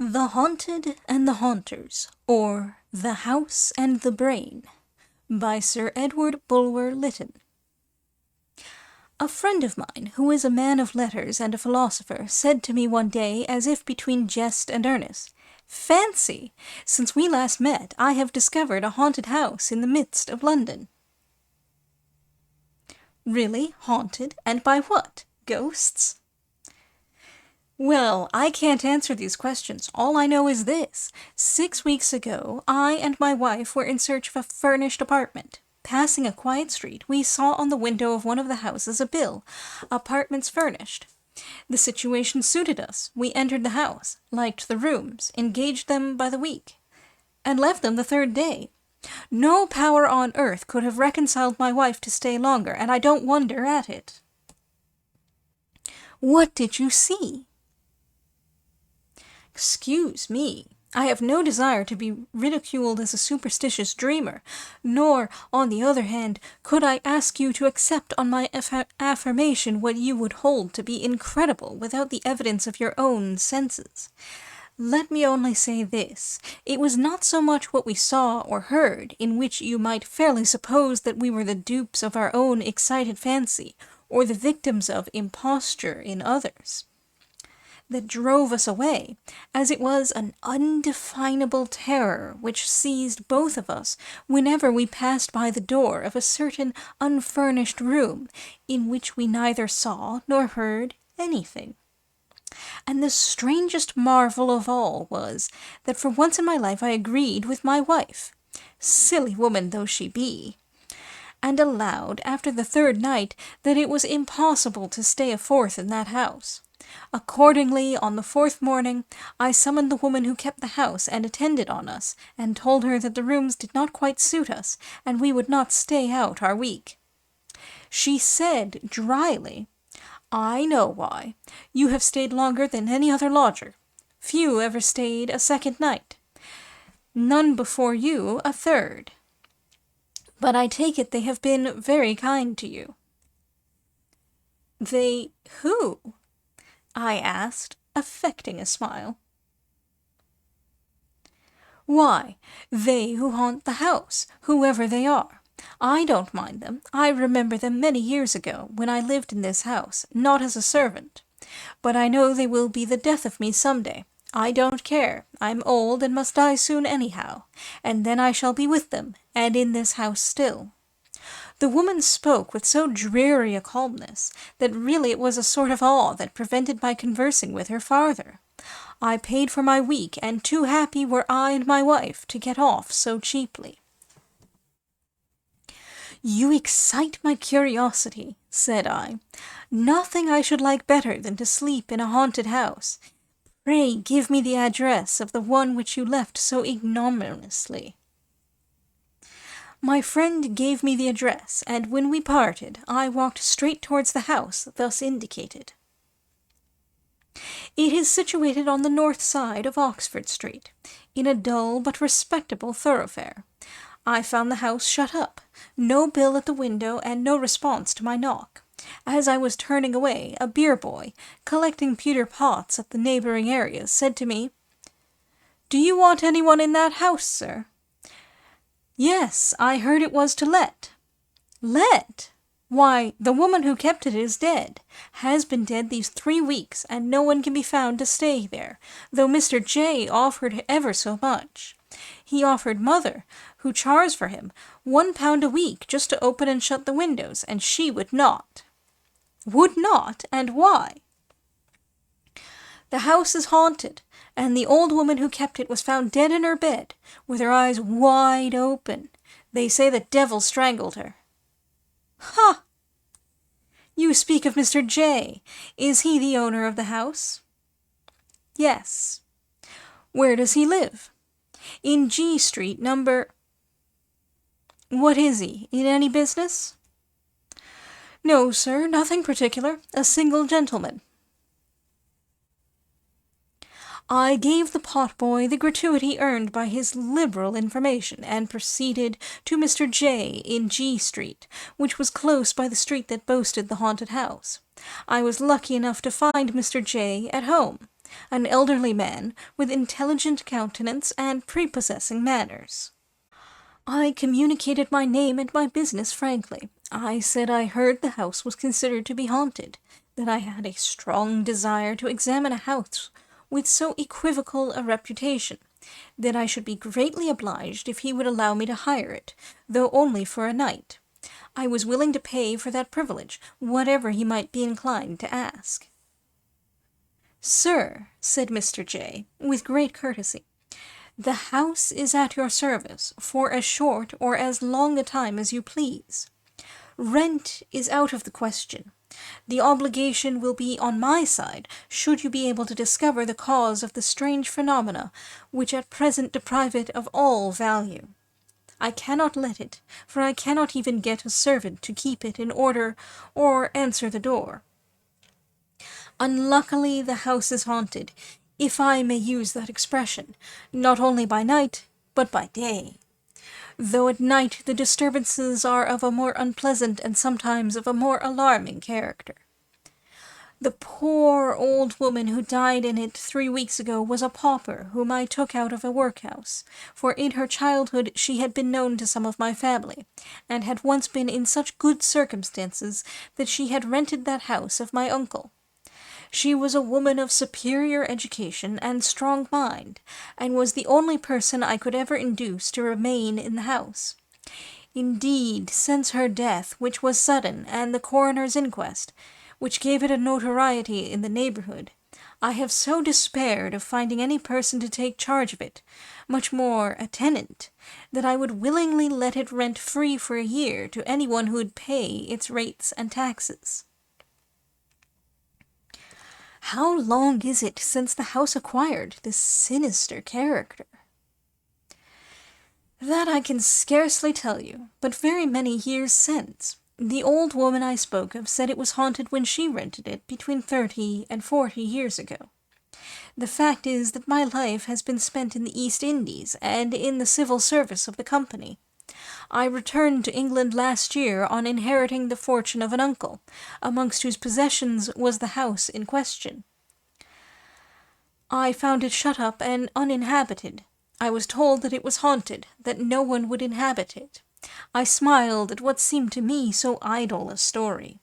The Haunted and the Haunters, or The House and the Brain, by Sir Edward Bulwer-Lytton. A friend of mine, who is a man of letters and a philosopher, said to me one day, as if between jest and earnest, "Fancy! Since we last met, I have discovered a haunted house in the midst of London." Really haunted? And by what? Ghosts? Well, I can't answer these questions. All I know is this. 6 weeks ago, I and my wife were in search of a furnished apartment. Passing a quiet street, we saw on the window of one of the houses a bill, "Apartments furnished." The situation suited us. We entered the house, liked the rooms, engaged them by the week, and left them the third day. No power on earth could have reconciled my wife to stay longer, and I don't wonder at it. What did you see? Excuse me, I have no desire to be ridiculed as a superstitious dreamer, nor, on the other hand, could I ask you to accept on my affirmation what you would hold to be incredible without the evidence of your own senses. Let me only say this, it was not so much what we saw or heard, in which you might fairly suppose that we were the dupes of our own excited fancy, or the victims of imposture in others, that drove us away, as it was an undefinable terror which seized both of us whenever we passed by the door of a certain unfurnished room, in which we neither saw nor heard anything. And the strangest marvel of all was, that for once in my life I agreed with my wife, silly woman though she be, and allowed, after the third night, that it was impossible to stay a fourth in that house. Accordingly, on the fourth morning, I summoned the woman who kept the house and attended on us, and told her that the rooms did not quite suit us, and we would not stay out our week. She said dryly, "I know why. You have stayed longer than any other lodger. Few ever stayed a second night. None before you a third. But I take it they have been very kind to you." "They who?" I asked, affecting a smile. "Why, they who haunt the house, whoever they are. I don't mind them. I remember them many years ago, when I lived in this house, not as a servant. But I know they will be the death of me some day. I don't care. I'm old and must die soon anyhow, and then I shall be with them, and in this house still." The woman spoke with so dreary a calmness, that really it was a sort of awe that prevented my conversing with her farther. I paid for my week, and too happy were I and my wife to get off so cheaply. "You excite my curiosity," said I. "Nothing I should like better than to sleep in a haunted house. Pray give me the address of the one which you left so ignominiously." My friend gave me the address, and when we parted, I walked straight towards the house thus indicated. It is situated on the north side of Oxford Street, in a dull but respectable thoroughfare. I found the house shut up, no bill at the window, and no response to my knock. As I was turning away, a beer-boy, collecting pewter pots at the neighbouring areas, said to me, "Do you want anyone in that house, sir?" "Yes, I heard it was to let." "Let? Why, the woman who kept it is dead, has been dead these 3 weeks, and no one can be found to stay there, though Mr. J. offered ever so much. He offered mother, who chars for him, £1 a week just to open and shut the windows, and she would not." "Would not? And why?" "The house is haunted, and the old woman who kept it was found dead in her bed, with her eyes wide open. They say the devil strangled her." "Ha! You speak of Mr. J. Is he the owner of the house?" "Yes." "Where does he live?" "In G Street, number—" "What is he? In any business?" "No, sir, nothing particular. A single gentleman." I gave the pot-boy the gratuity earned by his liberal information, and proceeded to Mr. J. in G Street, which was close by the street that boasted the haunted house. I was lucky enough to find Mr. J. at home. an elderly man with intelligent countenance and prepossessing manners. I communicated my name and my business frankly. I said I heard the house was considered to be haunted, that I had a strong desire to examine a house with so equivocal a reputation, that I should be greatly obliged if he would allow me to hire it, though only for a night. I was willing to pay for that privilege, whatever he might be inclined to ask. "Sir," said Mr. J., with great courtesy, "the house is at your service for as short or as long a time as you please. Rent is out of the question. The obligation will be on my side, should you be able to discover the cause of the strange phenomena which at present deprive it of all value. I cannot let it, for I cannot even get a servant to keep it in order or answer the door. Unluckily, the house is haunted, if I may use that expression, not only by night, but by day, though at night the disturbances are of a more unpleasant and sometimes of a more alarming character. The poor old woman who died in it 3 weeks ago was a pauper whom I took out of a workhouse, for in her childhood she had been known to some of my family, and had once been in such good circumstances that she had rented that house of my uncle. She was a woman of superior education and strong mind, and was the only person I could ever induce to remain in the house. Indeed, since her death, which was sudden, and the coroner's inquest, which gave it a notoriety in the neighborhood, I have so despaired of finding any person to take charge of it, much more a tenant, that I would willingly let it rent free for a year to anyone who would pay its rates and taxes." "How long is it since the house acquired this sinister character?" "That I can scarcely tell you, but very many years since. The old woman I spoke of said it was haunted when she rented it between 30 and 40 years ago. The fact is that my life has been spent in the East Indies and in the civil service of the company. I returned to England last year on inheriting the fortune of an uncle, amongst whose possessions was the house in question. I found it shut up and uninhabited. I was told that it was haunted, that no one would inhabit it. I smiled at what seemed to me so idle a story.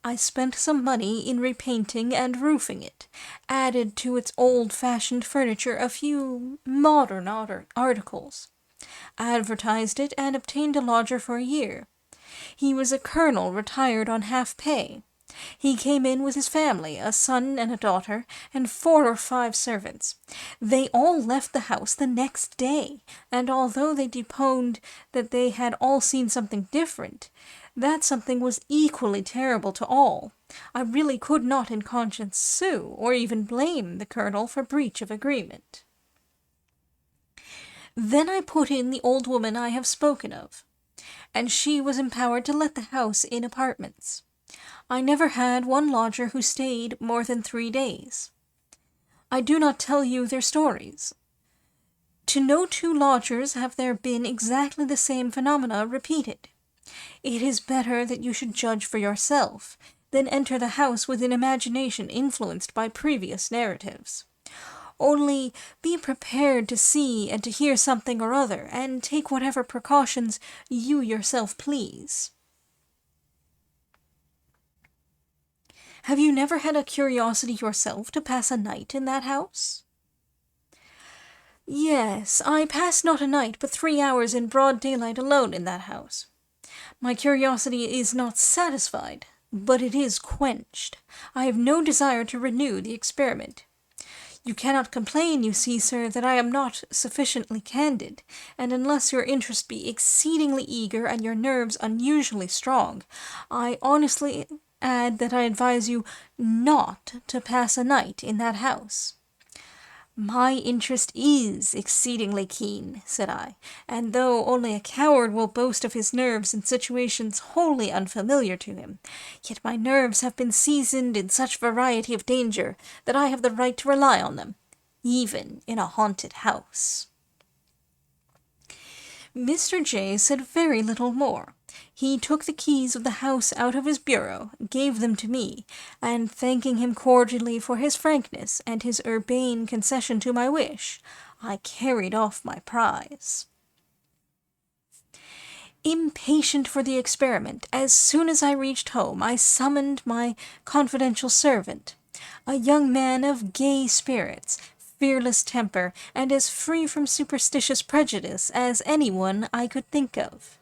I spent some money in repainting and roofing it, added to its old-fashioned furniture a few modern articles, advertised it, and obtained a lodger for a year. He was a colonel retired on half-pay. He came in with his family, a son and a daughter, and 4 or 5 servants. They all left the house the next day, and although they deponed that they had all seen something different, that something was equally terrible to all. I really could not in conscience sue, or even blame the colonel for breach of agreement. Then I put in the old woman I have spoken of, and she was empowered to let the house in apartments. I never had one lodger who stayed more than 3 days. I do not tell you their stories. To no 2 lodgers have there been exactly the same phenomena repeated. It is better that you should judge for yourself, than enter the house with an imagination influenced by previous narratives. Only be prepared to see and to hear something or other, and take whatever precautions you yourself please. Have you never had a curiosity yourself to pass a night in that house?" "Yes, I passed not a night, but 3 hours in broad daylight alone in that house. My curiosity is not satisfied, but it is quenched. I have no desire to renew the experiment. You cannot complain, you see, sir, that I am not sufficiently candid, and unless your interest be exceedingly eager and your nerves unusually strong, I honestly add that I advise you not to pass a night in that house." "My interest is exceedingly keen," said I, "and though only a coward will boast of his nerves in situations wholly unfamiliar to him, yet my nerves have been seasoned in such variety of danger that I have the right to rely on them, even in a haunted house." Mr. J. said very little more. He took the keys of the house out of his bureau, gave them to me, and thanking him cordially for his frankness and his urbane concession to my wish, I carried off my prize. Impatient for the experiment, as soon as I reached home, I summoned my confidential servant, a young man of gay spirits, fearless temper, and as free from superstitious prejudice as anyone I could think of.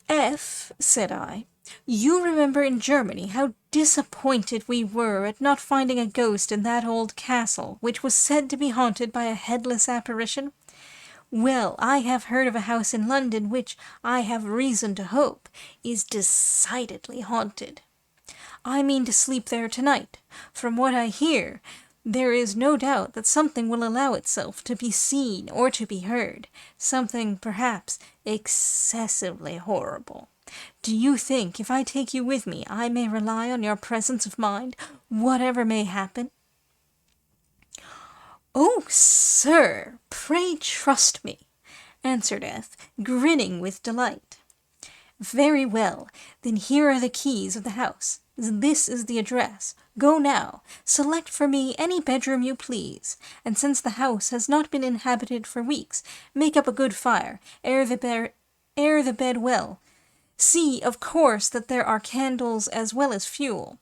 F, said I, you remember in Germany how disappointed we were at not finding a ghost in that old castle, which was said to be haunted by a headless apparition? Well, I have heard of a house in London which, I have reason to hope, is decidedly haunted. I mean to sleep there tonight. From what I hear, there is no doubt that something will allow itself to be seen or to be heard, something, perhaps, excessively horrible. Do you think, if I take you with me, I may rely on your presence of mind, whatever may happen? Oh, sir, pray trust me, answered F, grinning with delight. Very well, then here are the keys of the house. This is the address. Go now, select for me any bedroom you please, and since the house has not been inhabited for weeks, make up a good fire, air the bed well. See, of course, that there are candles as well as fuel.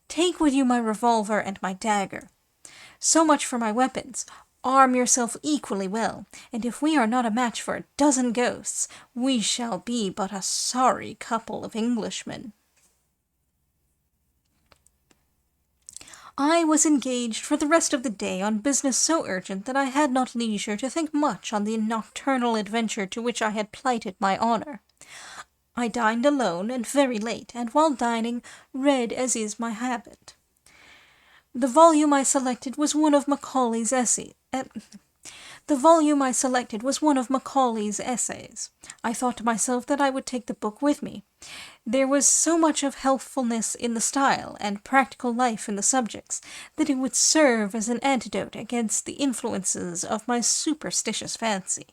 Take with you my revolver and my dagger. So much for my weapons. Arm yourself equally well, and if we are not a match for a dozen ghosts, we shall be but a sorry couple of Englishmen. I was engaged for the rest of the day on business so urgent that I had not leisure to think much on the nocturnal adventure to which I had plighted my honour. I dined alone and very late, and while dining, read as is my habit. The volume I selected was one of Macaulay's essays. I thought to myself that I would take the book with me. There was so much of healthfulness in the style and practical life in the subjects that it would serve as an antidote against the influences of my superstitious fancy.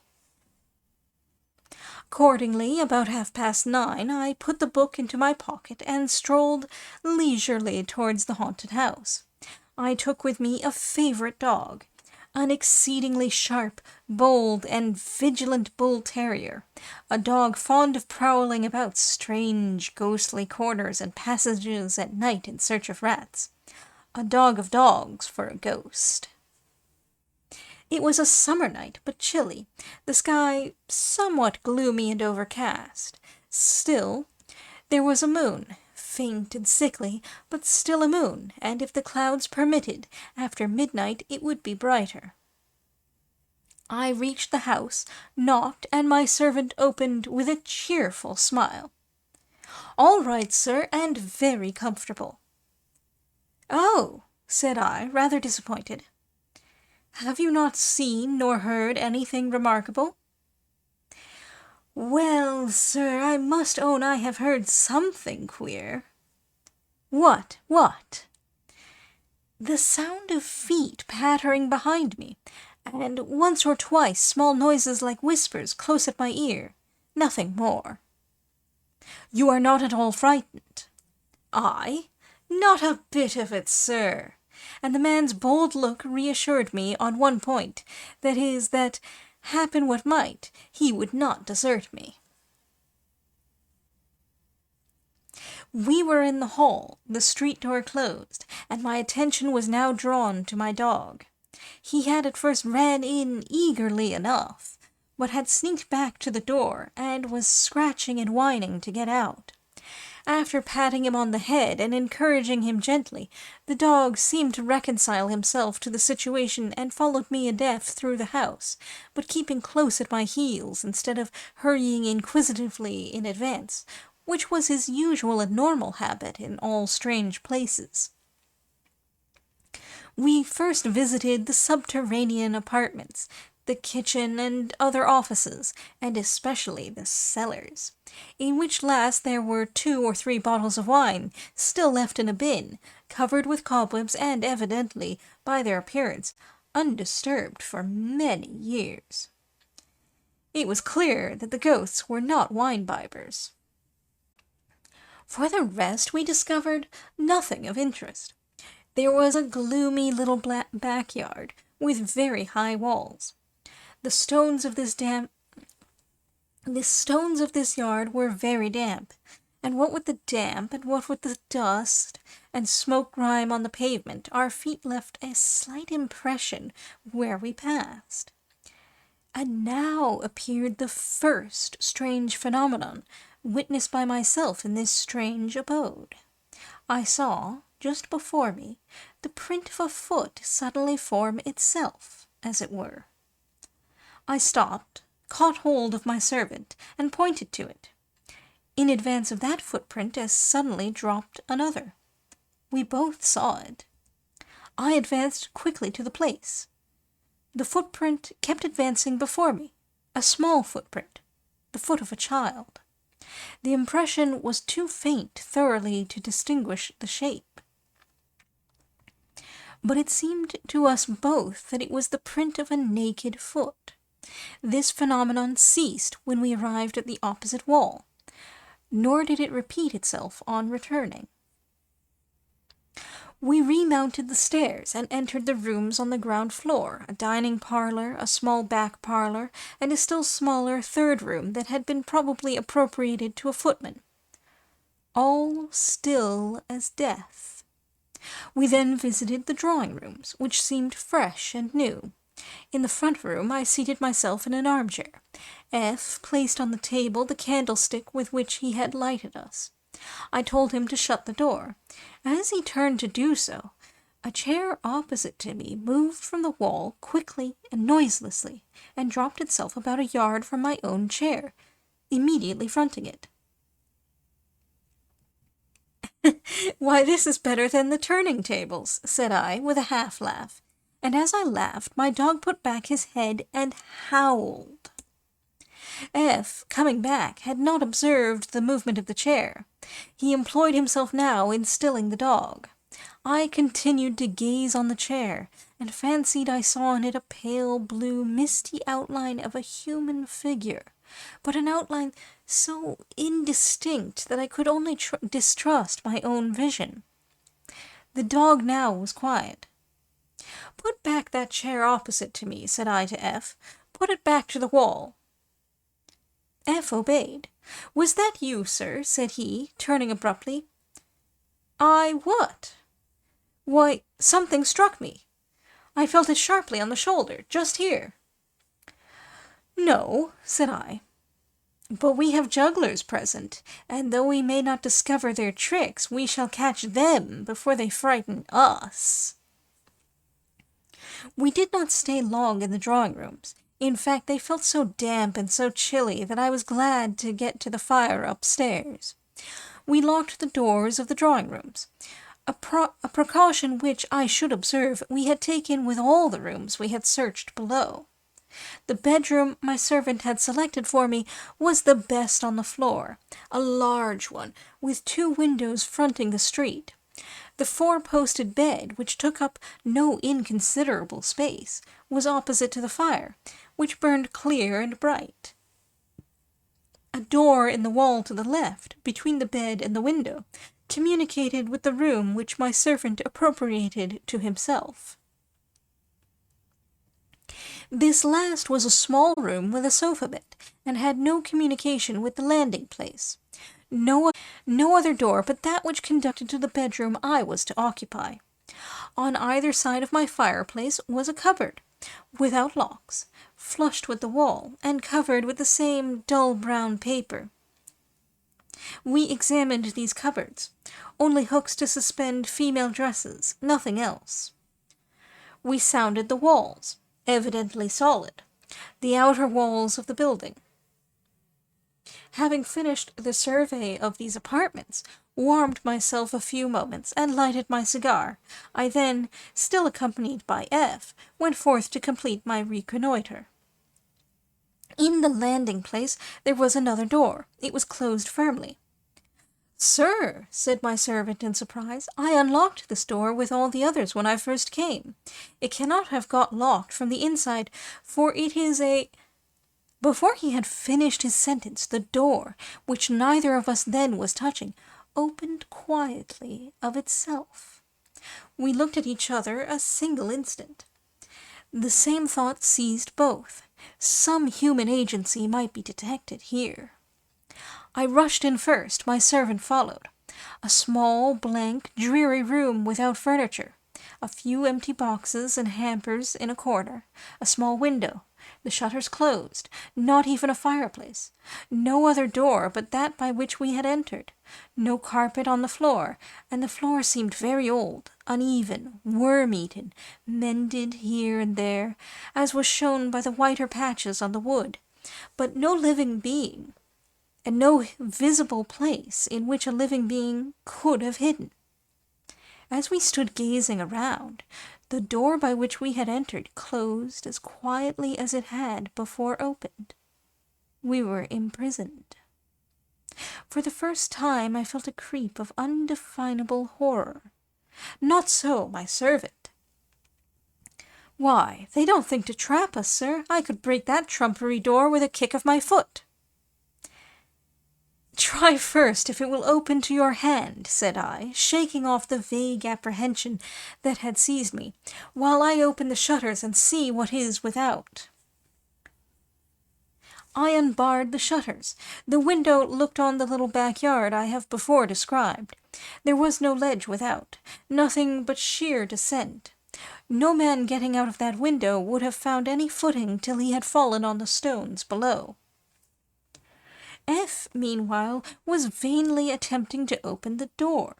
Accordingly, about 9:30, I put the book into my pocket and strolled leisurely towards the haunted house. I took with me a favourite dog, an exceedingly sharp, bold, and vigilant bull-terrier, a dog fond of prowling about strange, ghostly corners and passages at night in search of rats. A dog of dogs for a ghost. It was a summer night, but chilly, the sky somewhat gloomy and overcast. Still, there was a moon, faint and sickly, but still a moon, and if the clouds permitted, after midnight it would be brighter. I reached the house, knocked, and my servant opened with a cheerful smile. "All right, sir, and very comfortable." "Oh," said I, rather disappointed. "Have you not seen nor heard anything remarkable?" "Well, sir, I must own I have heard something queer." "What? What?" "The sound of feet pattering behind me, and once or twice small noises like whispers close at my ear. Nothing more." "You are not at all frightened?" "I? Not a bit of it, sir." And the man's bold look reassured me on one point, that is, that, happen what might, he would not desert me. We were in the hall, the street door closed, and my attention was now drawn to my dog. He had at first ran in eagerly enough, but had sneaked back to the door, and was scratching and whining to get out. After patting him on the head and encouraging him gently, the dog seemed to reconcile himself to the situation and followed me a deft through the house, but keeping close at my heels instead of hurrying inquisitively in advance, which was his usual and normal habit in all strange places. We first visited the subterranean apartments, the kitchen and other offices, and especially the cellars, in which last there were 2 or 3 bottles of wine still left in a bin, covered with cobwebs and evidently, by their appearance, undisturbed for many years. It was clear that the ghosts were not wine-bibbers. For the rest, we discovered nothing of interest. There was a gloomy little backyard with very high walls. The stones of this yard were very damp, and what with the damp and what with the dust and smoke grime on the pavement, our feet left a slight impression where we passed. And now appeared the first strange phenomenon witnessed by myself in this strange abode. I saw, just before me, the print of a foot suddenly form itself, as it were. I stopped, caught hold of my servant, and pointed to it. In advance of that footprint as suddenly dropped another. We both saw it. I advanced quickly to the place. The footprint kept advancing before me, a small footprint, the foot of a child. The impression was too faint thoroughly to distinguish the shape. But it seemed to us both that it was the print of a naked foot. This phenomenon ceased when we arrived at the opposite wall, nor did it repeat itself on returning. We remounted the stairs and entered the rooms on the ground floor, a dining parlor, a small back parlor, and a still smaller third room that had been probably appropriated to a footman. All still as death. We then visited the drawing rooms, which seemed fresh and new. In the front room I seated myself in an armchair. F. placed on the table the candlestick with which he had lighted us. I told him to shut the door. As he turned to do so, a chair opposite to me moved from the wall quickly and noiselessly, and dropped itself about a yard from my own chair, immediately fronting it. "Why, this is better than the turning tables," said I, with a half-laugh, and as I laughed, my dog put back his head and howled. F., coming back, had not observed the movement of the chair. He employed himself now in stilling the dog. I continued to gaze on the chair, and fancied I saw in it a pale blue misty outline of a human figure, but an outline so indistinct that I could only distrust my own vision. The dog now was quiet. "Put back that chair opposite to me," said I to F. "Put it back to the wall." F. obeyed. "Was that you, sir?" said he, turning abruptly. What?" "Why, something struck me. I felt it sharply on the shoulder, just here." "No," said I, "but we have jugglers present, and though we may not discover their tricks, we shall catch them before they frighten us." We did not stay long in the drawing-rooms. In fact, they felt so damp and so chilly that I was glad to get to the fire upstairs. We locked the doors of the drawing-rooms, a precaution which, I should observe, we had taken with all the rooms we had searched below. The bedroom my servant had selected for me was the best on the floor, a large one, with 2 windows fronting the street. The 4-posted bed, which took up no inconsiderable space, was opposite to the fire, which burned clear and bright. A door in the wall to the left, between the bed and the window, communicated with the room which my servant appropriated to himself. This last was a small room with a sofa bed, and had no communication with the landing place. No other door but that which conducted to the bedroom I was to occupy. On either side of my fireplace was a cupboard, without locks, flushed with the wall, and covered with the same dull brown paper. We examined these cupboards. Only hooks to suspend female dresses, nothing else. We sounded the walls, evidently solid, the outer walls of the building. Having finished the survey of these apartments, warmed myself a few moments, and lighted my cigar, I then, still accompanied by F., went forth to complete my reconnoitre. In the landing-place there was another door. It was closed firmly. "Sir," said my servant in surprise, "I unlocked this door with all the others when I first came. It cannot have got locked from the inside, for it is a—" Before he had finished his sentence, the door, which neither of us then was touching, opened quietly of itself. We looked at each other a single instant. The same thought seized both. Some human agency might be detected here. I rushed in first, my servant followed. A small, blank, dreary room without furniture. A few empty boxes and hampers in a corner. A small window. The shutters closed. Not even a fireplace. No other door but that by which we had entered. No carpet on the floor, and the floor seemed very old, uneven, worm-eaten, mended here and there, as was shown by the whiter patches on the wood, but no living being, and no visible place in which a living being could have hidden. As we stood gazing around, the door by which we had entered closed as quietly as it had before opened. We were imprisoned. For the first time I felt a creep of undefinable horror. Not so my servant. "Why, they don't think to trap us, sir. I could break that trumpery door with a kick of my foot." "Try first if it will open to your hand," said I, shaking off the vague apprehension that had seized me, "while I open the shutters and see what is without." I unbarred the shutters. The window looked on the little backyard I have before described. There was no ledge without, nothing but sheer descent. No man getting out of that window would have found any footing till he had fallen on the stones below. F, meanwhile, was vainly attempting to open the door.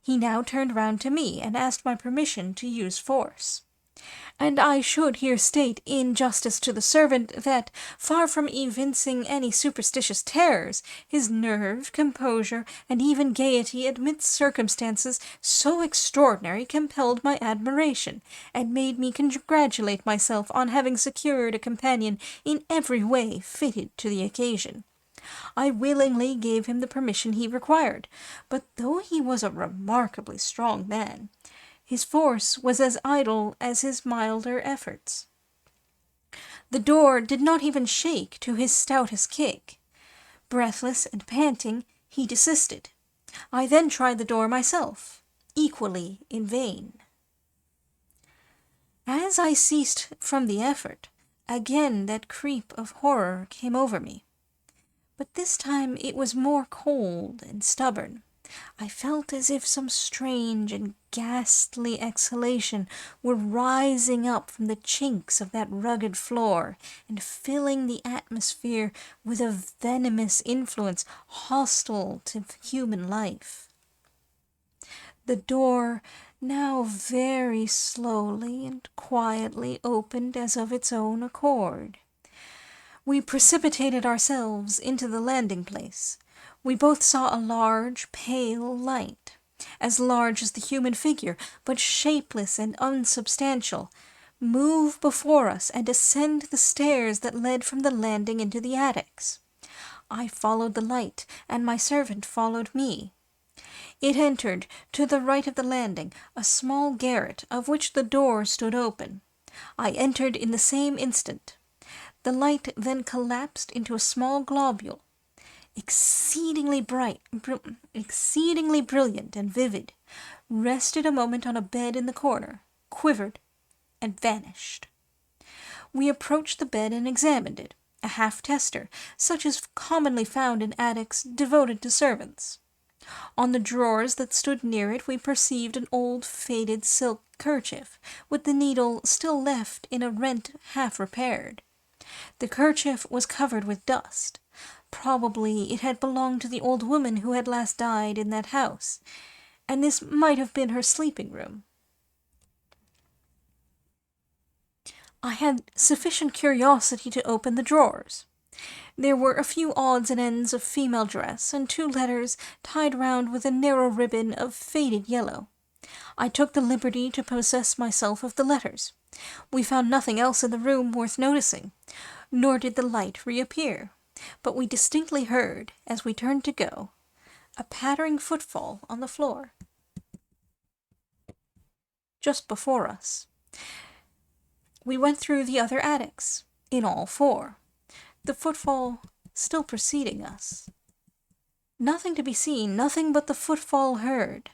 He now turned round to me and asked my permission to use force. And I should here state, in justice to the servant, that, far from evincing any superstitious terrors, his nerve, composure, and even gaiety amidst circumstances so extraordinary compelled my admiration, and made me congratulate myself on having secured a companion in every way fitted to the occasion. I willingly gave him the permission he required, but though he was a remarkably strong man, his force was as idle as his milder efforts. The door did not even shake to his stoutest kick. Breathless and panting, he desisted. I then tried the door myself, equally in vain. As I ceased from the effort, again that creep of horror came over me. But this time it was more cold and stubborn. I felt as if some strange and ghastly exhalation were rising up from the chinks of that rugged floor, and filling the atmosphere with a venomous influence hostile to human life. The door now very slowly and quietly opened as of its own accord. We precipitated ourselves into the landing-place. We both saw a large, pale light, as large as the human figure, but shapeless and unsubstantial, move before us and ascend the stairs that led from the landing into the attics. I followed the light, and my servant followed me. It entered, to the right of the landing, a small garret, of which the door stood open. I entered in the same instant. The light then collapsed into a small globule, exceedingly brilliant and vivid, rested a moment on a bed in the corner, quivered, and vanished. We approached the bed and examined it, a half-tester, such as commonly found in attics devoted to servants. On the drawers that stood near it we perceived an old faded silk kerchief, with the needle still left in a rent half repaired. The kerchief was covered with dust. Probably it had belonged to the old woman who had last died in that house, and this might have been her sleeping-room. I had sufficient curiosity to open the drawers. There were a few odds and ends of female dress, and 2 letters tied round with a narrow ribbon of faded yellow. I took the liberty to possess myself of the letters. We found nothing else in the room worth noticing, nor did the light reappear, but we distinctly heard, as we turned to go, a pattering footfall on the floor, just before us. We went through the other attics, in all 4, the footfall still preceding us. Nothing to be seen, nothing but the footfall heard.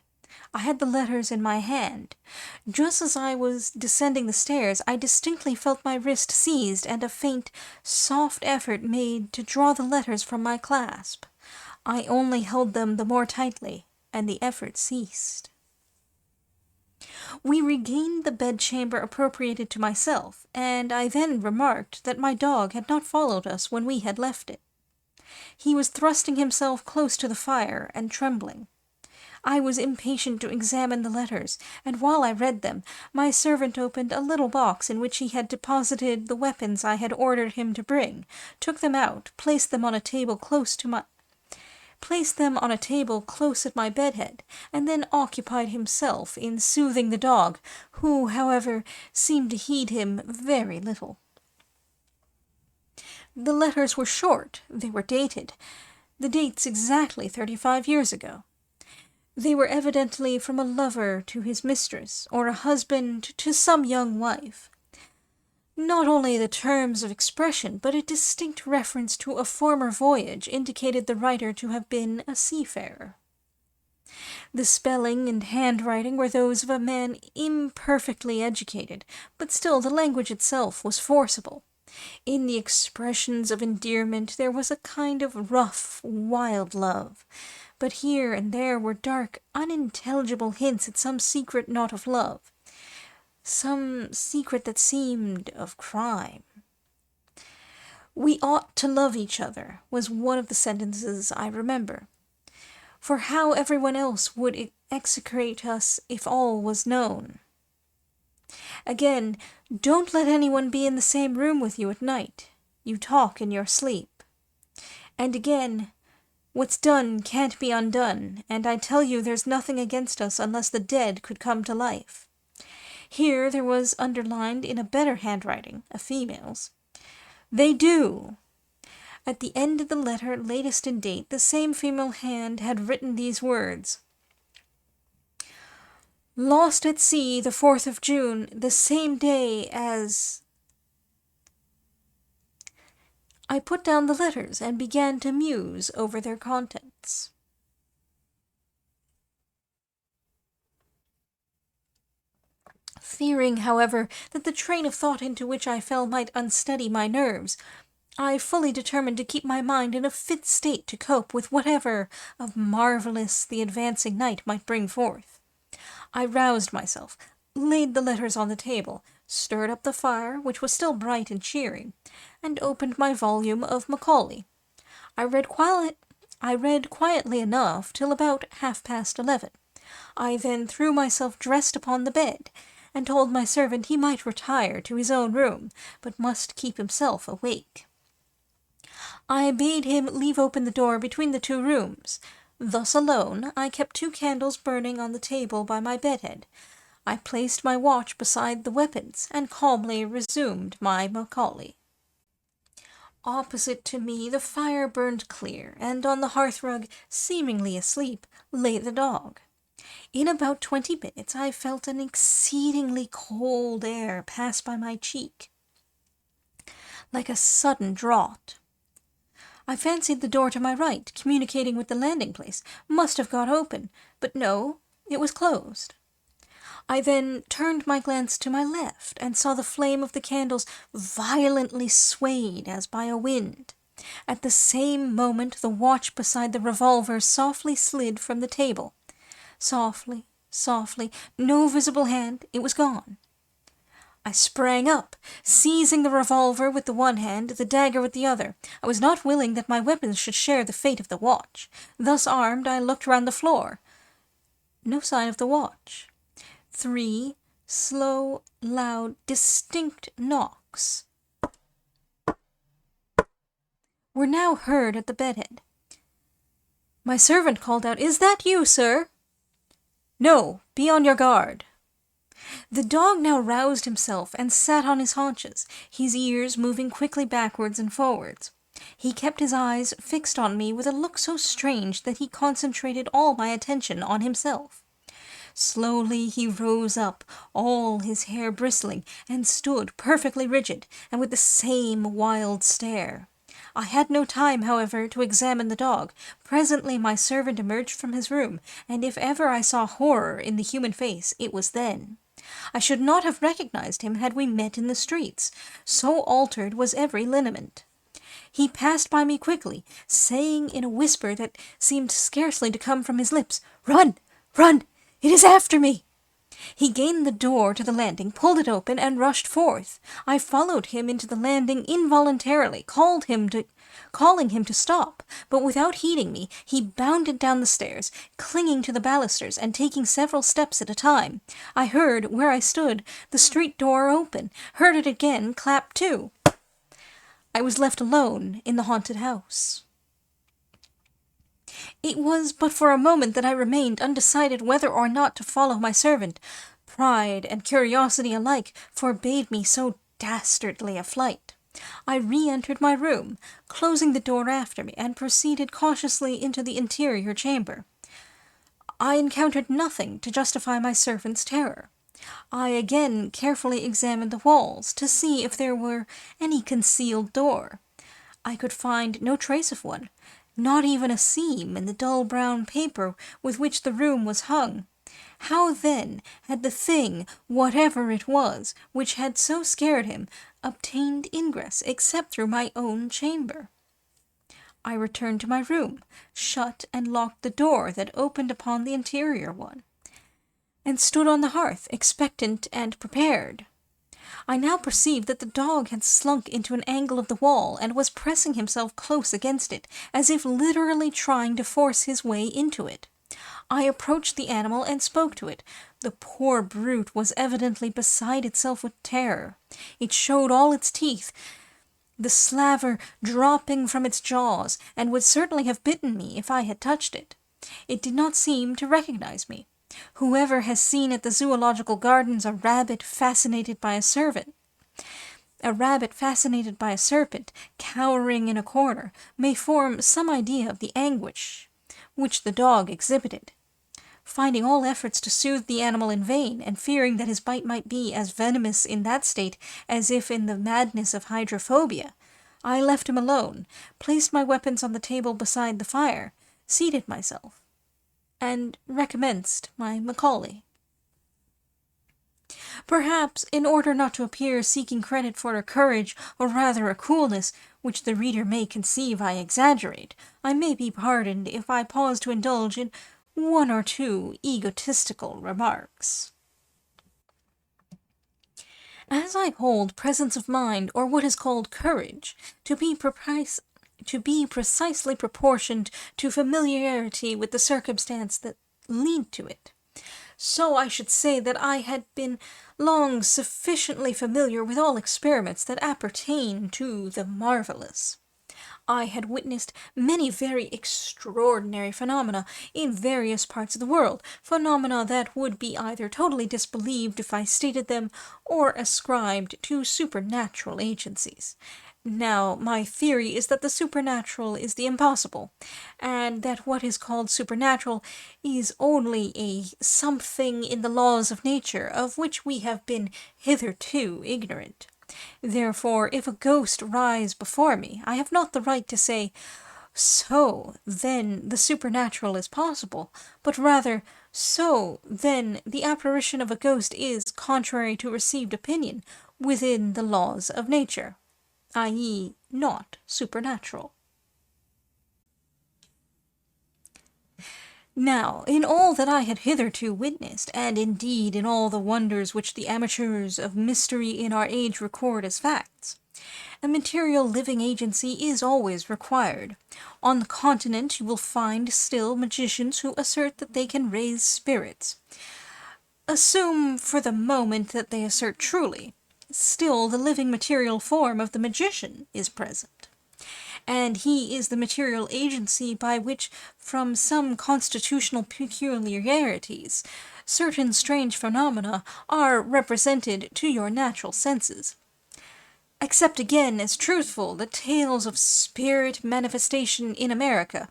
I had the letters in my hand. Just as I was descending the stairs, I distinctly felt my wrist seized and a faint, soft effort made to draw the letters from my clasp. I only held them the more tightly, and the effort ceased. We regained the bedchamber appropriated to myself, and I then remarked that my dog had not followed us when we had left it. He was thrusting himself close to the fire and trembling. I was impatient to examine the letters, and while I read them, my servant opened a little box in which he had deposited the weapons I had ordered him to bring, took them out, placed them on a table close at my bedhead, and then occupied himself in soothing the dog, who, however, seemed to heed him very little. The letters were short, they were dated, the dates exactly 35 years ago. They were evidently from a lover to his mistress, or a husband to some young wife. Not only the terms of expression, but a distinct reference to a former voyage indicated the writer to have been a seafarer. The spelling and handwriting were those of a man imperfectly educated, but still the language itself was forcible. In the expressions of endearment there was a kind of rough, wild love, but here and there were dark, unintelligible hints at some secret not of love, some secret that seemed of crime. "We ought to love each other," was one of the sentences I remember. For how everyone else would execrate us if all was known. Again, "Don't let anyone be in the same room with you at night. You talk in your sleep." And again, "What's done can't be undone, and I tell you there's nothing against us unless the dead could come to life." Here there was underlined in a better handwriting, a female's, "They do." At the end of the letter, latest in date, the same female hand had written these words: "Lost at sea the 4th of June, the same day as—" I put down the letters and began to muse over their contents. Fearing, however, that the train of thought into which I fell might unsteady my nerves, I fully determined to keep my mind in a fit state to cope with whatever of marvelous the advancing night might bring forth. I roused myself, laid the letters on the table, stirred up the fire, which was still bright and cheering, and opened my volume of Macaulay. I read quietly enough till about 11:30. I then threw myself dressed upon the bed, and told my servant he might retire to his own room, but must keep himself awake. I bade him leave open the door between the 2 rooms. Thus alone, I kept 2 candles burning on the table by my bedhead. I placed my watch beside the weapons, and calmly resumed my Macaulay. Opposite to me the fire burned clear, and on the hearthrug, seemingly asleep, lay the dog. In about 20 minutes I felt an exceedingly cold air pass by my cheek, like a sudden draught. I fancied the door to my right, communicating with the landing-place, must have got open, but no, it was closed. I then turned my glance to my left, and saw the flame of the candles violently swayed as by a wind. At the same moment the watch beside the revolver softly slid from the table. Softly, softly, no visible hand, it was gone. I sprang up, seizing the revolver with the one hand, the dagger with the other. I was not willing that my weapons should share the fate of the watch. Thus armed, I looked round the floor. No sign of the watch. 3 slow, loud, distinct knocks were now heard at the bedhead. My servant called out, "Is that you, sir?" "No, be on your guard." The dog now roused himself and sat on his haunches, his ears moving quickly backwards and forwards. He kept his eyes fixed on me with a look so strange that he concentrated all my attention on himself. Slowly he rose up, all his hair bristling, and stood perfectly rigid, and with the same wild stare. I had no time, however, to examine the dog. Presently my servant emerged from his room, and if ever I saw horror in the human face, it was then. I should not have recognized him had we met in the streets, so altered was every lineament. He passed by me quickly, saying in a whisper that seemed scarcely to come from his lips, "Run! Run! It is after me!" He gained the door to the landing, pulled it open, and rushed forth. I followed him into the landing involuntarily, calling him to stop, but without heeding me, he bounded down the stairs, clinging to the balusters and taking several steps at a time. I heard, where I stood, the street door open, heard it again clap to. I was left alone in the haunted house. It was but for a moment that I remained undecided whether or not to follow my servant. Pride and curiosity alike forbade me so dastardly a flight. I re-entered my room, closing the door after me, and proceeded cautiously into the interior chamber. I encountered nothing to justify my servant's terror. I again carefully examined the walls to see if there were any concealed door. I could find no trace of one, not even a seam in the dull brown paper with which the room was hung. How then had the thing, whatever it was, which had so scared him, obtained ingress except through my own chamber? I returned to my room, shut and locked the door that opened upon the interior one, and stood on the hearth, expectant and prepared. I now perceived that the dog had slunk into an angle of the wall and was pressing himself close against it, as if literally trying to force his way into it. I approached the animal and spoke to it. The poor brute was evidently beside itself with terror. It showed all its teeth, the slaver dropping from its jaws, and would certainly have bitten me if I had touched it. It did not seem to recognize me. Whoever has seen at the zoological gardens a rabbit fascinated by a serpent, cowering in a corner, may form some idea of the anguish which the dog exhibited. Finding all efforts to soothe the animal in vain, and fearing that his bite might be as venomous in that state as if in the madness of hydrophobia, I left him alone, placed my weapons on the table beside the fire, seated myself, and recommenced my Macaulay. Perhaps, in order not to appear seeking credit for a courage, or rather a coolness, which the reader may conceive I exaggerate, I may be pardoned if I pause to indulge in one or two egotistical remarks. As I hold presence of mind, or what is called courage, to be precisely proportioned to familiarity with the circumstance that lead to it, so I should say that I had been long sufficiently familiar with all experiments that appertain to the marvelous. I had witnessed many very extraordinary phenomena in various parts of the world, phenomena that would be either totally disbelieved if I stated them, or ascribed to supernatural agencies. Now, my theory is that the supernatural is the impossible, and that what is called supernatural is only a something in the laws of nature of which we have been hitherto ignorant. Therefore, if a ghost rise before me, I have not the right to say, "So, then, the supernatural is possible," but rather, "So, then, the apparition of a ghost is, contrary to received opinion, within the laws of nature, i.e., not supernatural." Now, in all that I had hitherto witnessed, and indeed in all the wonders which the amateurs of mystery in our age record as facts, a material living agency is always required. On the continent you will find still magicians who assert that they can raise spirits. Assume for the moment that they assert truly. Still, the living material form of the magician is present, and he is the material agency by which, from some constitutional peculiarities, certain strange phenomena are represented to your natural senses. accept again as truthful the tales of spirit manifestation in America,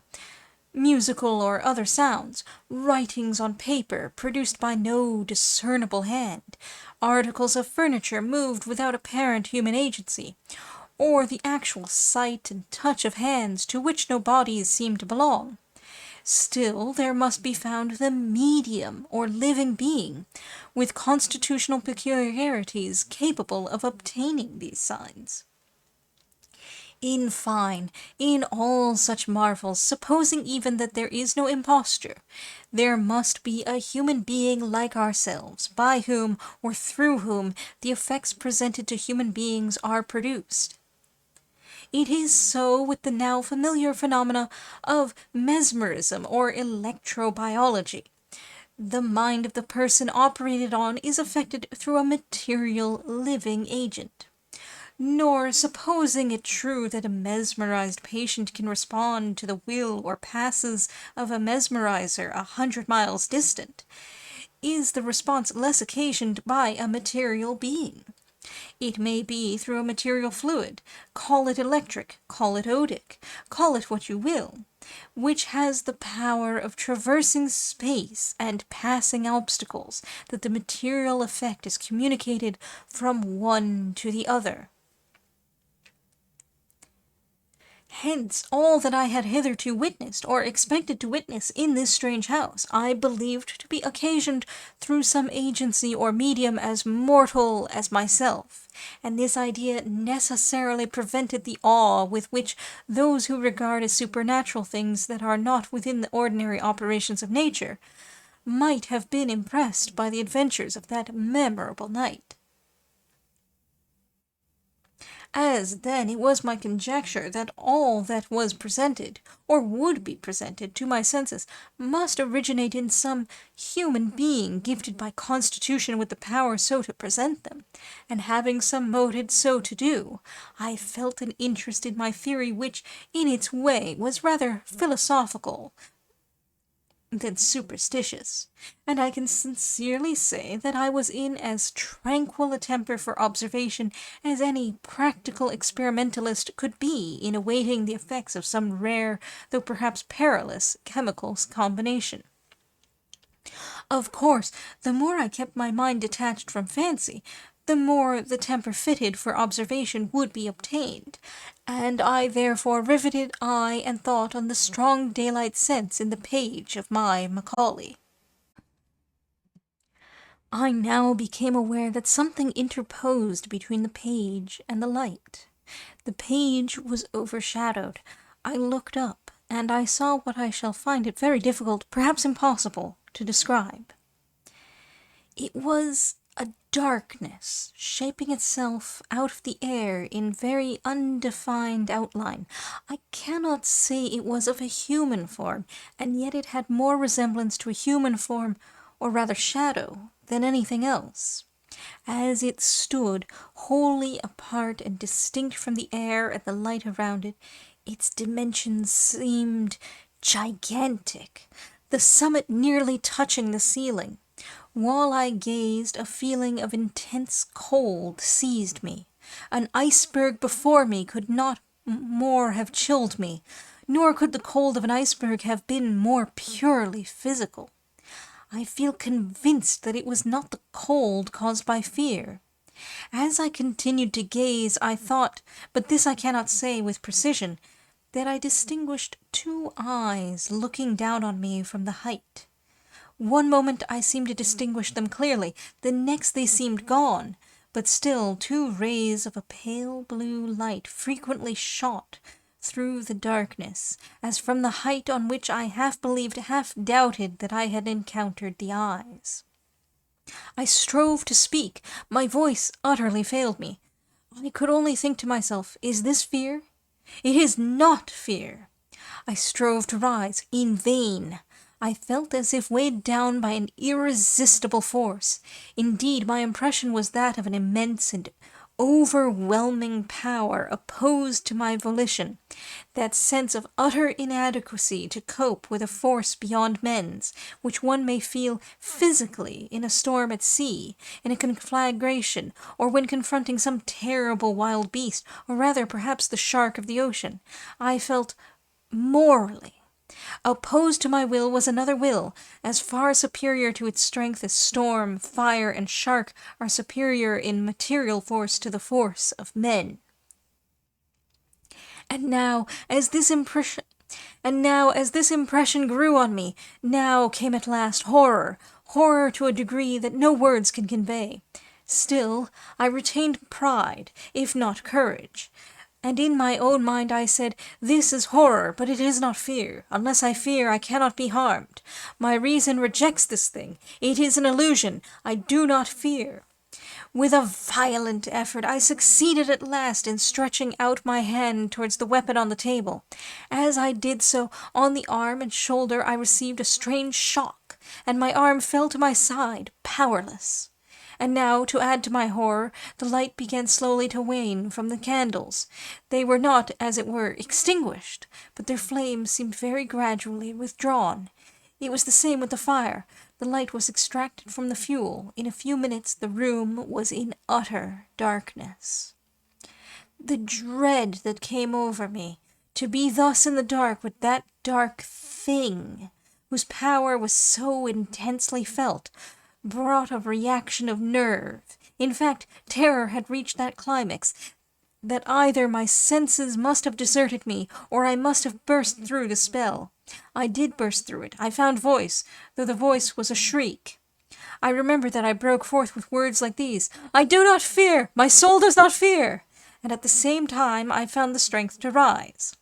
musical or other sounds, writings on paper produced by no discernible hand, articles of furniture moved without apparent human agency, or the actual sight and touch of hands to which no bodies seem to belong. Still there must be found the medium or living being, with constitutional peculiarities capable of obtaining these signs. In fine, in all such marvels, supposing even that there is no imposture, there must be a human being like ourselves, by whom or through whom the effects presented to human beings are produced. It is so with the now familiar phenomena of mesmerism or electrobiology. The mind of the person operated on is affected through a material, living agent. Nor, supposing it true that a mesmerized patient can respond to the will or passes of a mesmerizer 100 miles distant, is the response less occasioned by a material being. It may be through a material fluid, call it electric, call it odic, call it what you will, which has the power of traversing space and passing obstacles, that the material effect is communicated from one to the other. Hence, all that I had hitherto witnessed, or expected to witness in this strange house, I believed to be occasioned through some agency or medium as mortal as myself, and this idea necessarily prevented the awe with which those who regard as supernatural things that are not within the ordinary operations of nature might have been impressed by the adventures of that memorable night. As then it was my conjecture that all that was presented, or would be presented, to my senses, must originate in some human being gifted by constitution with the power so to present them, and having some motive so to do, I felt an interest in my theory which, in its way, was rather philosophical than superstitious, and I can sincerely say that I was in as tranquil a temper for observation as any practical experimentalist could be in awaiting the effects of some rare, though perhaps perilous, chemical combination. Of course, the more I kept my mind detached from fancy, the more the temper fitted for observation would be obtained, and I therefore riveted eye and thought on the strong daylight sense in the page of my Macaulay. I now became aware that something interposed between the page and the light. The page was overshadowed. I looked up, and I saw what I shall find it very difficult, perhaps impossible, to describe. It was a darkness, shaping itself out of the air in very undefined outline. I cannot say it was of a human form, and yet it had more resemblance to a human form, or rather shadow, than anything else. As it stood, wholly apart and distinct from the air and the light around it, its dimensions seemed gigantic, the summit nearly touching the ceiling. While I gazed, a feeling of intense cold seized me. An iceberg before me could not more have chilled me, nor could the cold of an iceberg have been more purely physical. I feel convinced that it was not the cold caused by fear. As I continued to gaze, I thought, but this I cannot say with precision, that I distinguished two eyes looking down on me from the height. One moment I seemed to distinguish them clearly, the next they seemed gone, but still two rays of a pale blue light frequently shot through the darkness, as from the height on which I half believed, half doubted that I had encountered the eyes. I strove to speak. My voice utterly failed me. I could only think to myself, is this fear? It is not fear. I strove to rise. In vain. I felt as if weighed down by an irresistible force. Indeed, my impression was that of an immense and overwhelming power opposed to my volition, that sense of utter inadequacy to cope with a force beyond men's, which one may feel physically in a storm at sea, in a conflagration, or when confronting some terrible wild beast, or rather perhaps the shark of the ocean, I felt morally. Opposed to my will was another will, as far superior to its strength as storm, fire, and shark are superior in material force to the force of men. And now, as this impression grew on me, now came at last horror to a degree that no words can convey. Still, I retained pride, if not courage. And in my own mind I said, "This is horror, but it is not fear. Unless I fear, I cannot be harmed. My reason rejects this thing. It is an illusion. I do not fear." With a violent effort, I succeeded at last in stretching out my hand towards the weapon on the table. As I did so, on the arm and shoulder I received a strange shock, and my arm fell to my side, powerless. And now, to add to my horror, the light began slowly to wane from the candles. They were not, as it were, extinguished, but their flames seemed very gradually withdrawn. It was the same with the fire. The light was extracted from the fuel. In a few minutes the room was in utter darkness. The dread that came over me, to be thus in the dark with that dark thing, whose power was so intensely felt, brought a reaction of nerve. In fact, terror had reached that climax, that either my senses must have deserted me, or I must have burst through the spell. I did burst through it. I found voice, though the voice was a shriek. I remember that I broke forth with words like these: "I do not fear! My soul does not fear!" And at the same time I found the strength to rise.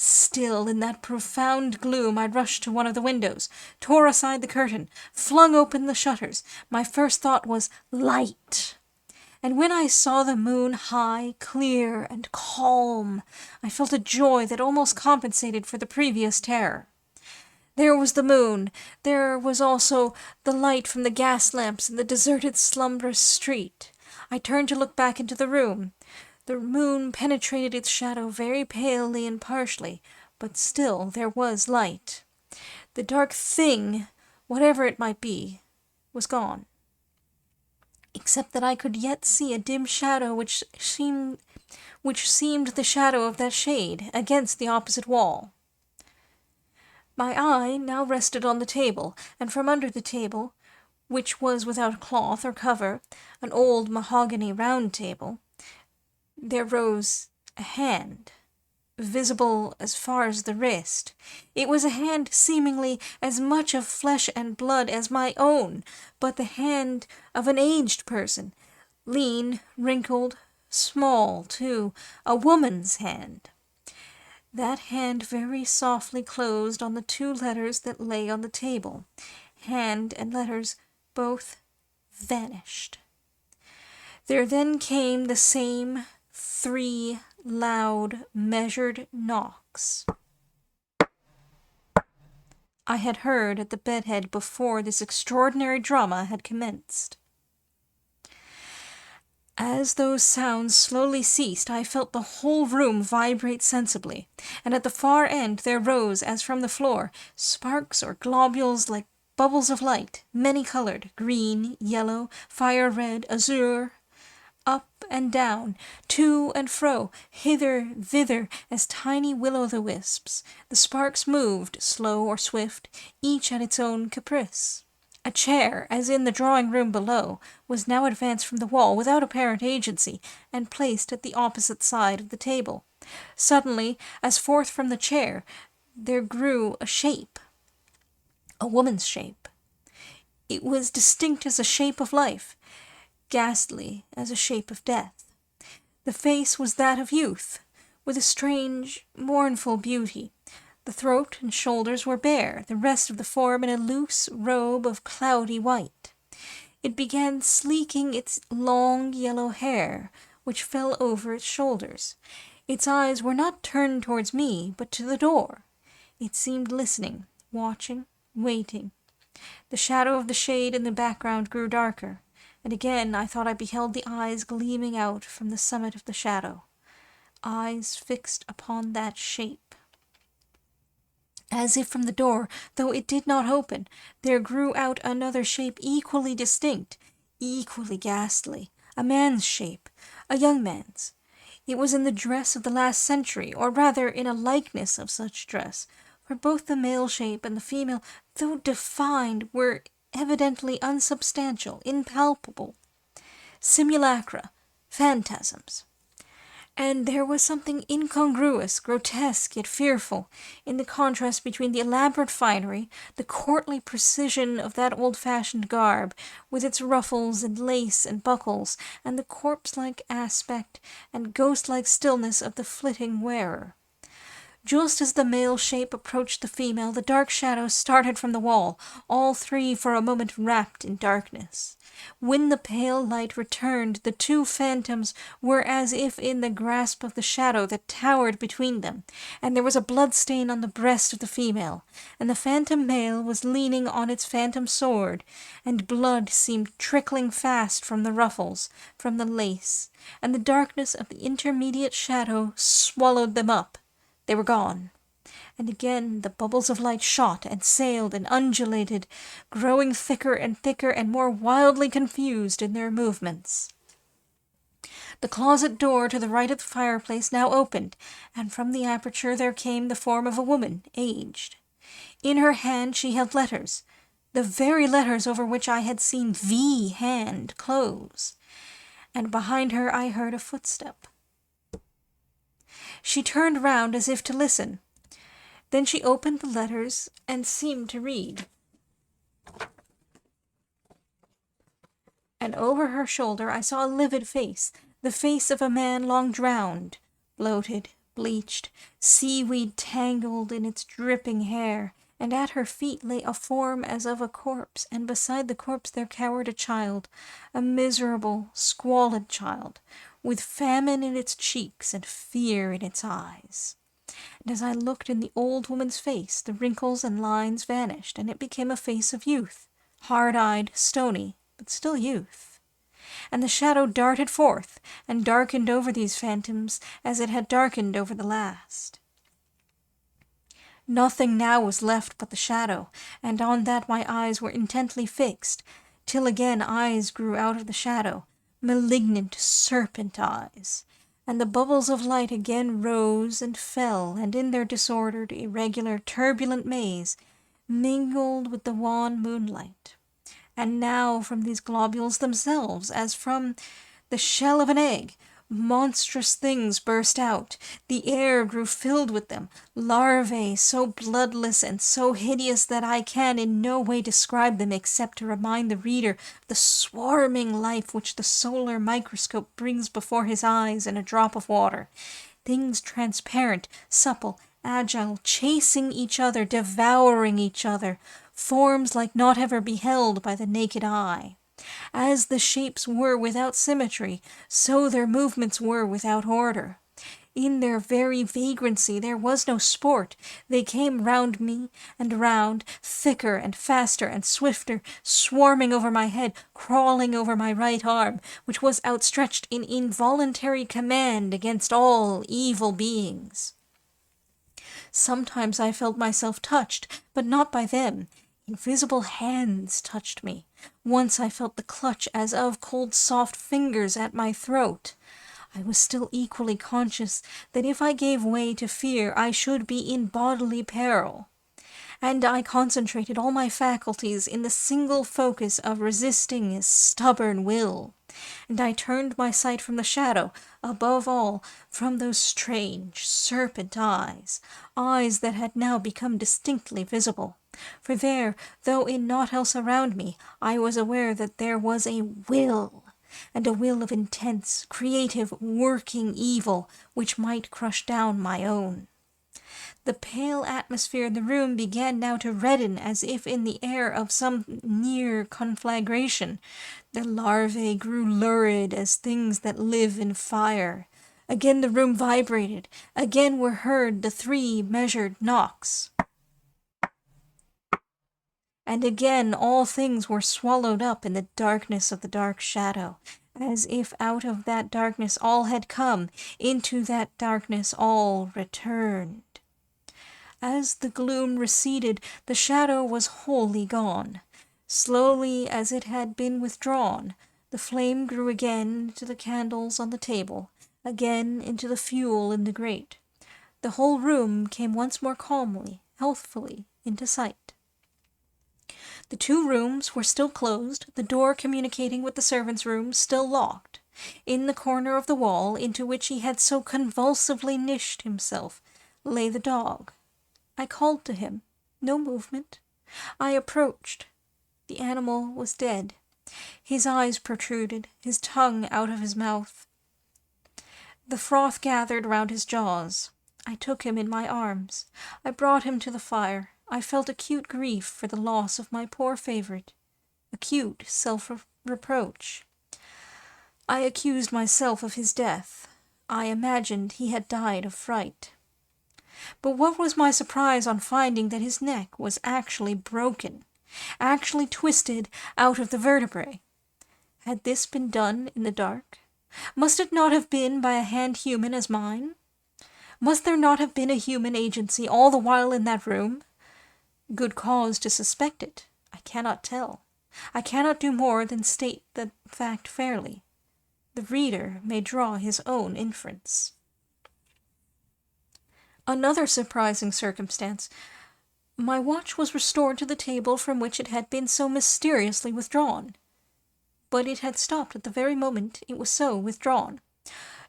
Still, in that profound gloom, I rushed to one of the windows, tore aside the curtain, flung open the shutters. My first thought was light. And when I saw the moon high, clear, and calm, I felt a joy that almost compensated for the previous terror. There was the moon. There was also the light from the gas lamps in the deserted, slumberous street. I turned to look back into the room. The moon penetrated its shadow very palely and partially, but still there was light. The dark thing, whatever it might be, was gone, except that I could yet see a dim shadow which seemed the shadow of that shade against the opposite wall. My eye now rested on the table, and from under the table, which was without cloth or cover, an old mahogany round table, there rose a hand, visible as far as the wrist. It was a hand seemingly as much of flesh and blood as my own, but the hand of an aged person, lean, wrinkled, small, too, a woman's hand. That hand very softly closed on the 2 letters that lay on the table. Hand and letters both vanished. There then came the same 3 loud, measured knocks I had heard at the bedhead before this extraordinary drama had commenced. As those sounds slowly ceased, I felt the whole room vibrate sensibly, and at the far end there rose, as from the floor, sparks or globules like bubbles of light, many-colored, green, yellow, fire-red, azure, up and down, to and fro, hither, thither, as tiny will-o'-the-wisps. The sparks moved, slow or swift, each at its own caprice. A chair, as in the drawing-room below, was now advanced from the wall without apparent agency, and placed at the opposite side of the table. Suddenly, as forth from the chair, there grew a shape, a woman's shape. It was distinct as a shape of life, ghastly as a shape of death. The face was that of youth, with a strange, mournful beauty. The throat and shoulders were bare, the rest of the form in a loose robe of cloudy white. It began sleeking its long yellow hair, which fell over its shoulders. Its eyes were not turned towards me, but to the door. It seemed listening, watching, waiting. The shadow of the shade in the background grew darker. and again I thought I beheld the eyes gleaming out from the summit of the shadow, eyes fixed upon that shape. As if from the door, though it did not open, there grew out another shape equally distinct, equally ghastly, a man's shape, a young man's. It was in the dress of the last century, or rather in a likeness of such dress, for both the male shape and the female, though defined, were evidently unsubstantial, impalpable, simulacra, phantasms. And there was something incongruous, grotesque, yet fearful, in the contrast between the elaborate finery, the courtly precision of that old-fashioned garb, with its ruffles and lace and buckles, and the corpse-like aspect and ghost-like stillness of the flitting wearer. Just as the male shape approached the female, the dark shadows started from the wall, all three for a moment wrapped in darkness. When the pale light returned, the two phantoms were as if in the grasp of the shadow that towered between them, and there was a blood-stain on the breast of the female, and the phantom male was leaning on its phantom sword, and blood seemed trickling fast from the ruffles, from the lace, and the darkness of the intermediate shadow swallowed them up. They were gone, and again the bubbles of light shot and sailed and undulated, growing thicker and thicker and more wildly confused in their movements. The closet door to the right of the fireplace now opened, and from the aperture there came the form of a woman, aged. In her hand she held letters, the very letters over which I had seen the hand close, and behind her I heard a footstep. She turned round as if to listen. Then she opened the letters and seemed to read. And over her shoulder I saw a livid face, the face of a man long drowned, bloated, bleached, seaweed tangled in its dripping hair, and at her feet lay a form as of a corpse, and beside the corpse there cowered a child, a miserable, squalid child, with famine in its cheeks and fear in its eyes. And as I looked in the old woman's face, the wrinkles and lines vanished, and it became a face of youth, hard-eyed, stony, but still youth. And the shadow darted forth, and darkened over these phantoms as it had darkened over the last. Nothing now was left but the shadow, and on that my eyes were intently fixed, till again eyes grew out of the shadow, malignant serpent eyes, and the bubbles of light again rose and fell, and in their disordered, irregular, turbulent maze mingled with the wan moonlight. And now from these globules themselves, as from the shell of an egg, monstrous things burst out. The air grew filled with them, larvae so bloodless and so hideous that I can in no way describe them except to remind the reader of the swarming life which the solar microscope brings before his eyes in a drop of water. Things transparent, supple, agile, chasing each other, devouring each other, forms like naught ever beheld by the naked eye. As the shapes were without symmetry, so their movements were without order. In their very vagrancy there was no sport. They came round me and round, thicker and faster and swifter, swarming over my head, crawling over my right arm, which was outstretched in involuntary command against all evil beings. Sometimes I felt myself touched, but not by them. Invisible hands touched me. Once I felt the clutch as of cold soft fingers at my throat. I was still equally conscious that if I gave way to fear I should be in bodily peril, and I concentrated all my faculties in the single focus of resisting his stubborn will, and I turned my sight from the shadow, above all from those strange serpent eyes, eyes that had now become distinctly visible. For there, though in naught else around me, I was aware that there was a will, and a will of intense, creative, working evil, which might crush down my own. The pale atmosphere in the room began now to redden as if in the air of some near conflagration. The larvae grew lurid as things that live in fire. Again the room vibrated. Again were heard the 3 measured knocks. and again all things were swallowed up in the darkness of the dark shadow, as if out of that darkness all had come, into that darkness all returned. As the gloom receded, the shadow was wholly gone. Slowly as it had been withdrawn, the flame grew again into the candles on the table, again into the fuel in the grate. The whole room came once more calmly, healthfully, into sight. The 2 rooms were still closed, the door communicating with the servants' room still locked. In the corner of the wall, into which he had so convulsively niched himself, lay the dog. I called to him. No movement. I approached. The animal was dead. His eyes protruded, his tongue out of his mouth. The froth gathered round his jaws. I took him in my arms. I brought him to the fire. I felt acute grief for the loss of my poor favourite, acute self-reproach. I accused myself of his death. I imagined he had died of fright. But what was my surprise on finding that his neck was actually broken, actually twisted out of the vertebrae. Had this been done in the dark? Must it not have been by a hand human as mine? Must there not have been a human agency all the while in that room? Good cause to suspect it. I cannot tell. I cannot do more than state the fact fairly. The reader may draw his own inference. Another surprising circumstance. My watch was restored to the table from which it had been so mysteriously withdrawn. But it had stopped at the very moment it was so withdrawn.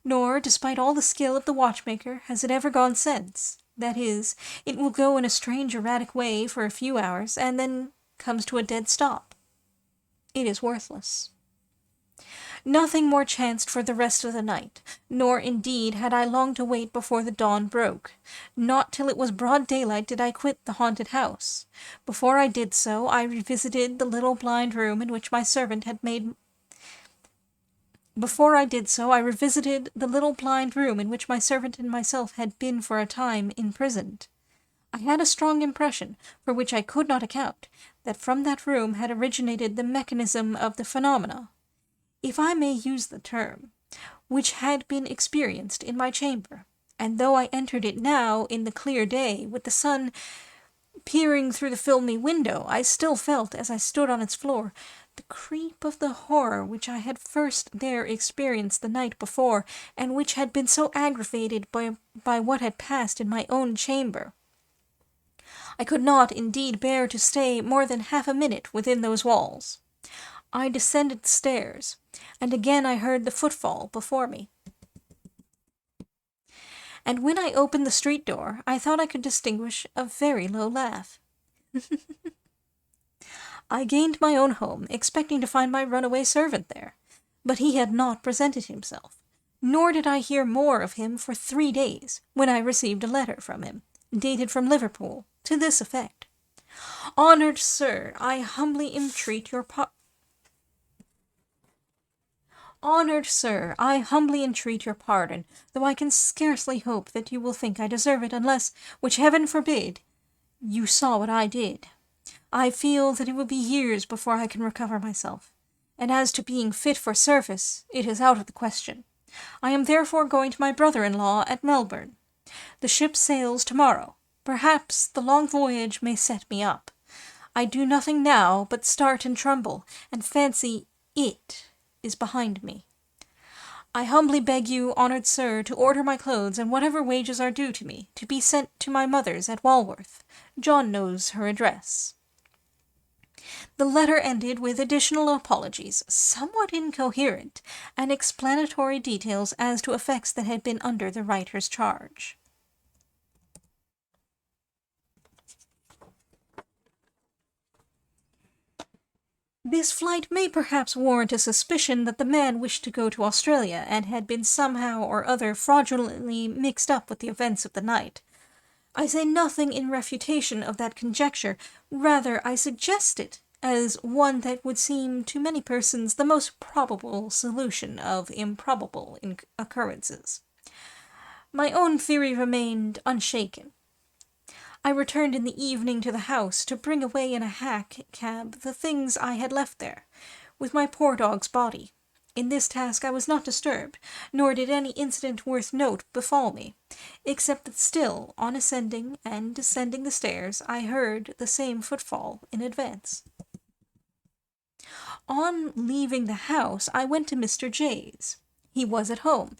Nor, despite all the skill of the watchmaker, has it ever gone since. That is, it will go in a strange erratic way for a few hours, and then comes to a dead stop. It is worthless. Nothing more chanced for the rest of the night, nor indeed had I long to wait before the dawn broke. Not till it was broad daylight did I quit the haunted house. Before I did so, I revisited the little blind room in which my servant had made Before I did so, I revisited the little blind room in which my servant and myself had been for a time imprisoned. I had a strong impression, for which I could not account, that from that room had originated the mechanism of the phenomena, if I may use the term, which had been experienced in my chamber, and though I entered it now in the clear day, with the sun peering through the filmy window, I still felt, as I stood on its floor, the creep of the horror which I had first there experienced the night before, and which had been so aggravated by what had passed in my own chamber. I could not, indeed, bear to stay more than half a minute within those walls. I descended the stairs, and again I heard the footfall before me. And when I opened the street door, I thought I could distinguish a very low laugh. I gained my own home, expecting to find my runaway servant there, but he had not presented himself, nor did I hear more of him for 3 days, when I received a letter from him, dated from Liverpool, to this effect: "Honoured Sir, I humbly entreat your Honoured Sir, I humbly entreat your pardon, though I can scarcely hope that you will think I deserve it unless, which heaven forbid, you saw what I did. I feel that it will be years before I can recover myself, and as to being fit for service, it is out of the question. I am therefore going to my brother-in-law at Melbourne. The ship sails tomorrow. Perhaps the long voyage may set me up. I do nothing now but start and tremble, and fancy it is behind me. I humbly beg you, honoured sir, to order my clothes and whatever wages are due to me, to be sent to my mother's at Walworth. John knows her address." The letter ended with additional apologies, somewhat incoherent, and explanatory details as to effects that had been under the writer's charge. This flight may perhaps warrant a suspicion that the man wished to go to Australia, and had been somehow or other fraudulently mixed up with the events of the night. I say nothing in refutation of that conjecture, rather I suggest it as one that would seem to many persons the most probable solution of improbable occurrences. My own theory remained unshaken. I returned in the evening to the house to bring away in a cab the things I had left there, with my poor dog's body. In this task I was not disturbed, nor did any incident worth note befall me, except that still, on ascending and descending the stairs, I heard the same footfall in advance. On leaving the house, I went to Mr. J's. He was at home.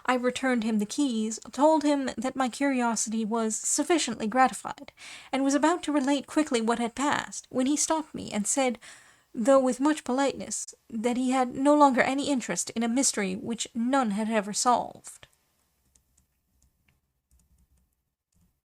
I returned him the keys, told him that my curiosity was sufficiently gratified, and was about to relate quickly what had passed, when he stopped me and said, though with much politeness, that he had no longer any interest in a mystery which none had ever solved.